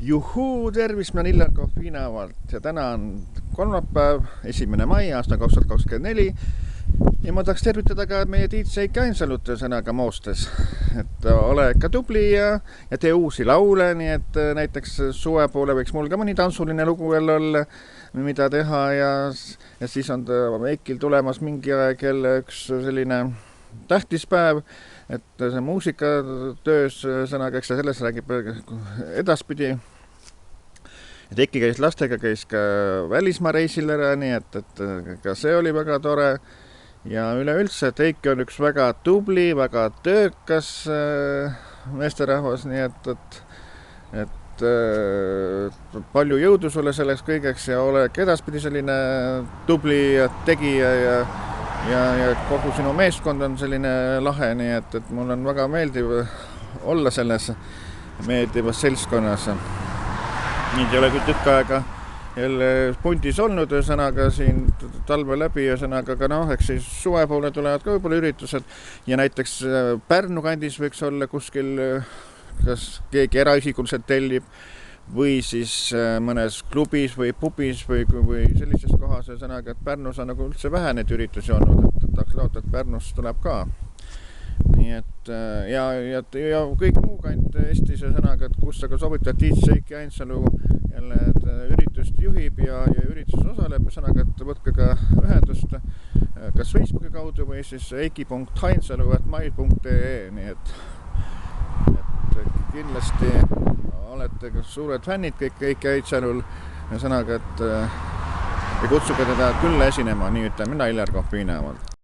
Juhuu, tervist, ma olen Illar Kohvinavalt ja täna on kolmapäev, 1. mai aasta 2024 ja ma tahaks tervitada ka meie DJ Ainsalut sõnaga moostes, et ole ikka tubli ja tee uusi laule, nii et näiteks suve poole võiks mul ka mõni tantsuline lugu veel olla, mida teha ja siis on Eikil tulemas mingi aeg jälle üks selline tähtis päev, et see muusikatöös sõnaga, eks ta sellest räägib edaspidi. Et Eiki käis lastega, käis ka välismaa reisil ära, nii et ka see oli väga tore. Ja üleüldse, et Eiki on üks väga tubli, väga töökas meesterahvas, nii et palju jõudu sulle selleks kõigeks ja ole edaspidi selline tubli tegija ja kogu sinu meeskond on selline lahe, nii et mul on väga meeldiv olla selles meeldivas seltskonnas. Nüüd ei ole küll tükk aega jälle pundis olnud sõnaga siin talve läbi ja sõnaga ka eks siis suve poole tulevad ka võib-olla üritused ja näiteks Pärnu kandis võiks olla kuskil, kas keegi eraisikuliselt tellib või siis mõnes klubis või pubis või sellises kohas ja sõnaga, et Pärnus on nagu üldse vähe neid üritusi olnud, et tahaks loota, et Pärnus tuleb ka. Nii et ja kõik muu kant Eestis ja sõnaga, et kus aga sobitab DJ Ainsalu jälle üritust juhib ja ürituses osaleb ja sõnaga, et võtke ka ühendust kas Facebooki kaudu või siis eiki.ainsalu@mail.ee, nii et kindlasti olete suured fännid kõik Eiki Ainsalul ja sõnaga, et kutsuge teda külla esinema, nii ütlen mina Illar Kohvinavalt.